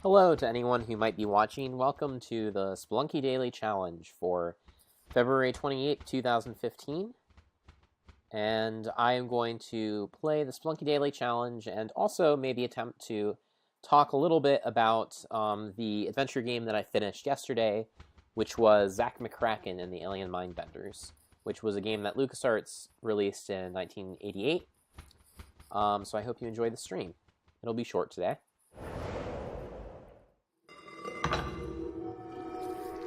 Hello to anyone who might be watching. Welcome to the Spelunky Daily Challenge for February 28, 2015. And I am going to play the Spelunky Daily Challenge and also maybe attempt to talk a little bit about the adventure game that I finished yesterday, which was Zak McKracken and the Alien Mindbenders, which was a game that LucasArts released in 1988. So I hope you enjoy the stream. It'll be short today.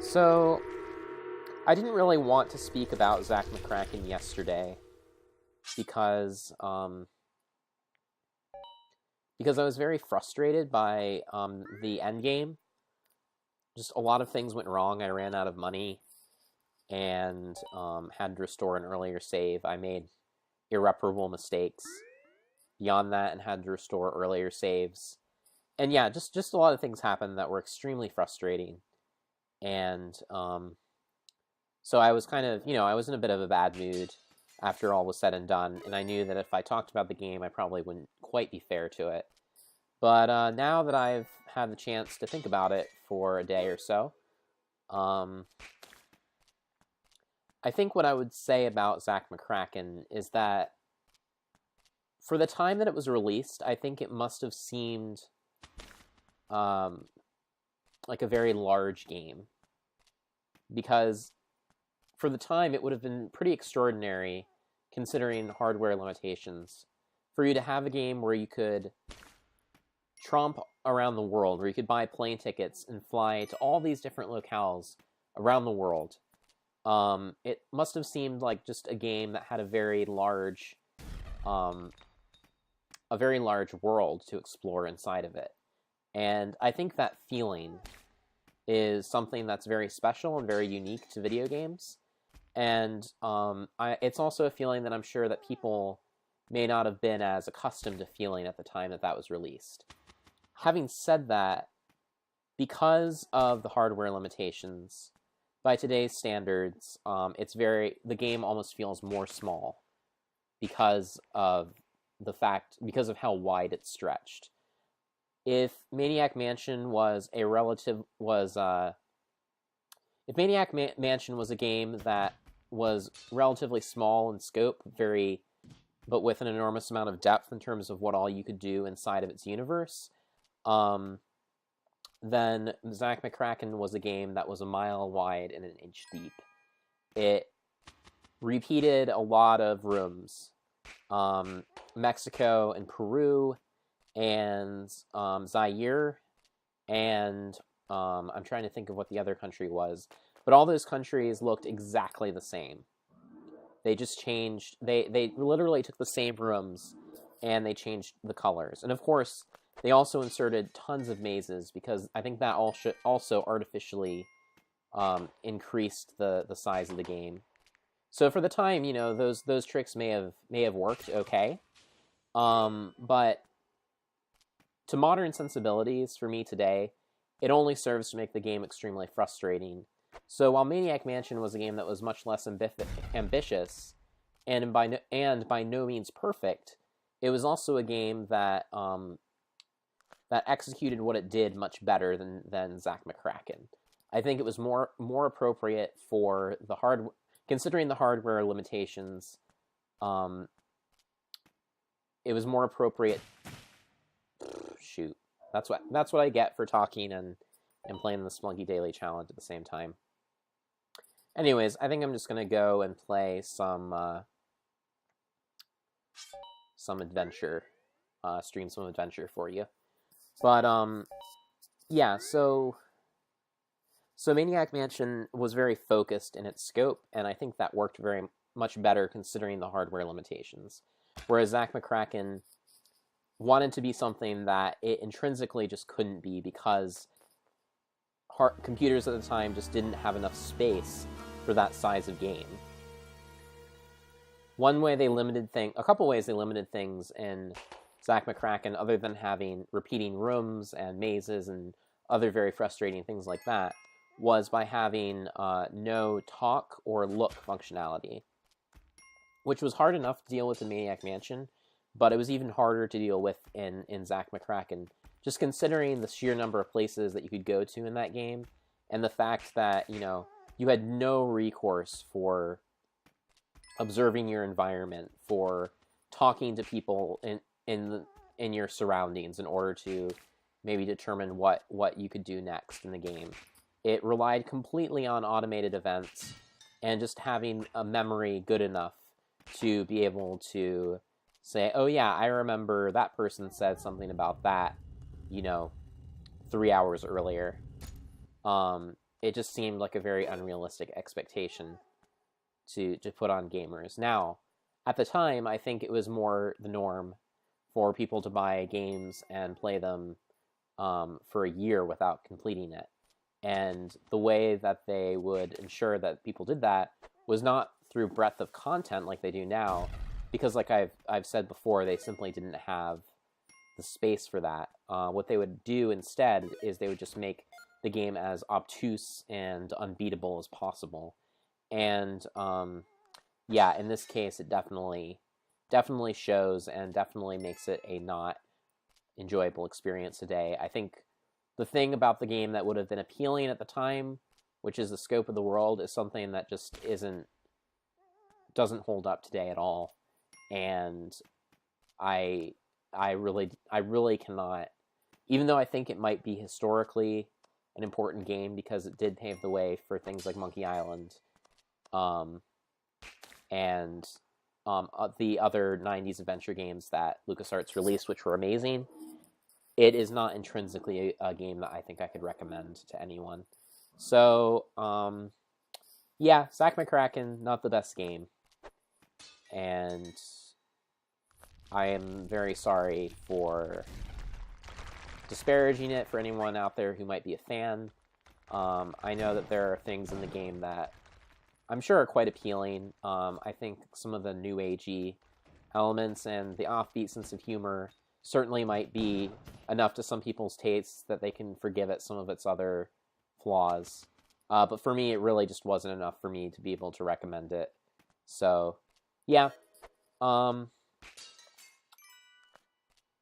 So, I didn't really want to speak about Zak McKracken yesterday because I was very frustrated by the end game. Just a lot of things went wrong. I ran out of money and had to restore an earlier save. I made irreparable mistakes beyond that and had to restore earlier saves. And yeah, just a lot of things happened that were extremely frustrating. And so I was kind of, I was in a bit of a bad mood after all was said and done, and I knew that if I talked about the game, I probably wouldn't quite be fair to it. But now that I've had the chance to think about it for a day or so, I think what I would say about Zak McKracken is that for the time that it was released, I think it must have seemed like a very large game, because for the time it would have been pretty extraordinary, considering hardware limitations, for you to have a game where you could tromp around the world, where you could buy plane tickets and fly to all these different locales around the world. It must have seemed like just a game that had a very large world to explore inside of it. And I think that feeling is something that's very special and very unique to video games. And it's also a feeling that I'm sure that people may not have been as accustomed to feeling at the time that was released. Having said that, because of the hardware limitations, by today's standards, the game almost feels more small because of how wide it's stretched. If Maniac Mansion was a game that was relatively small in scope, but with an enormous amount of depth in terms of what all you could do inside of its universe, then Zak McKracken was a game that was a mile wide and an inch deep. It repeated a lot of rooms, Mexico and Peru, and Zaire, and I'm trying to think of what the other country was, but all those countries looked exactly the same. They just changed, they literally took the same rooms, and they changed the colors. And of course, they also inserted tons of mazes, because I think that also artificially increased the size of the game. So for the time, those tricks may have worked okay, but to modern sensibilities, for me today, it only serves to make the game extremely frustrating. So while Maniac Mansion was a game that was much less ambitious and by no means perfect, it was also a game that executed what it did much better than Zak McKracken. I think it was more appropriate for considering the hardware limitations. It was more appropriate. Shoot, that's what I get for talking and playing the Spelunky Daily Challenge at the same time. Anyways, I think I'm just gonna go and play some adventure, stream some adventure for you. But yeah, so Maniac Mansion was very focused in its scope, and I think that worked very much better considering the hardware limitations. Whereas Zak McKracken wanted to be something that it intrinsically just couldn't be, because computers at the time just didn't have enough space for that size of game. A couple ways they limited things in Zak McKracken, other than having repeating rooms and mazes and other very frustrating things like that, was by having no talk or look functionality, which was hard enough to deal with in Maniac Mansion, but it was even harder to deal with in Zak McKracken, just considering the sheer number of places that you could go to in that game, and the fact that, you know, you had no recourse for observing your environment, for talking to people in your surroundings in order to maybe determine what you could do next in the game. It relied completely on automated events and just having a memory good enough to be able to say, oh yeah, I remember that person said something about that, you know, 3 hours earlier. It just seemed like a very unrealistic expectation to put on gamers. Now, at the time, I think it was more the norm for people to buy games and play them for a year without completing it. And the way that they would ensure that people did that was not through breadth of content like they do now, because like I've said before, they simply didn't have the space for that. What they would do instead is they would just make the game as obtuse and unbeatable as possible. And yeah, in this case, it definitely shows and definitely makes it a not enjoyable experience today. I think the thing about the game that would have been appealing at the time, which is the scope of the world, is something that just doesn't hold up today at all. And I really cannot, even though I think it might be historically an important game because it did pave the way for things like Monkey Island, and the other 90s adventure games that LucasArts released, which were amazing. It is not intrinsically a game that I think I could recommend to anyone. So, yeah, Zak McKracken, not the best game. And I am very sorry for disparaging it for anyone out there who might be a fan. I know that there are things in the game that I'm sure are quite appealing. I think some of the new agey elements and the offbeat sense of humor certainly might be enough to some people's tastes that they can forgive it some of its other flaws. But for me, it really just wasn't enough for me to be able to recommend it. So, yeah.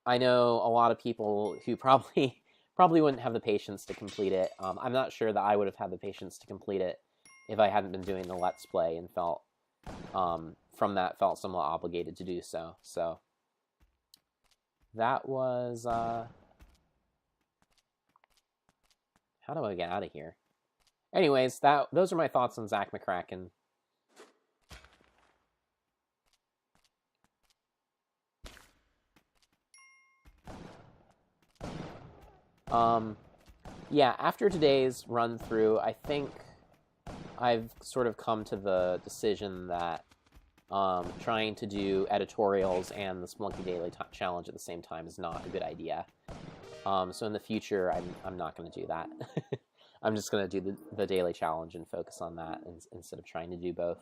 I know a lot of people who probably wouldn't have the patience to complete it. I'm not sure that I would have had the patience to complete it if I hadn't been doing the Let's Play and felt somewhat obligated to do so. So that was how do I get out of here? Anyways, those are my thoughts on Zak McKracken. Yeah, after today's run through, I think I've sort of come to the decision that trying to do editorials and the Spelunky Daily Challenge at the same time is not a good idea. So in the future, I'm not going to do that. I'm just going to do the Daily Challenge and focus on that instead of trying to do both.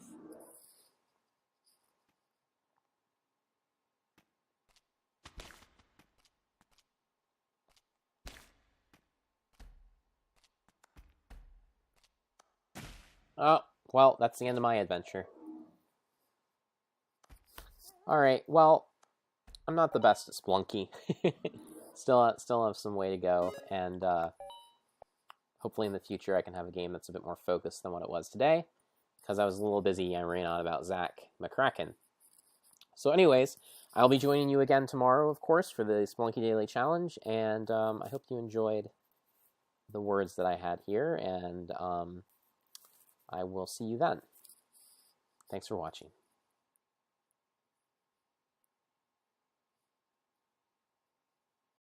Oh, well, that's the end of my adventure. Alright, well, I'm not the best at Spelunky. still have some way to go, and hopefully in the future I can have a game that's a bit more focused than what it was today, because I was a little busy yammering on about Zak McKracken. So anyways, I'll be joining you again tomorrow, of course, for the Spelunky Daily Challenge, and I hope you enjoyed the words that I had here, and I will see you then. Thanks for watching.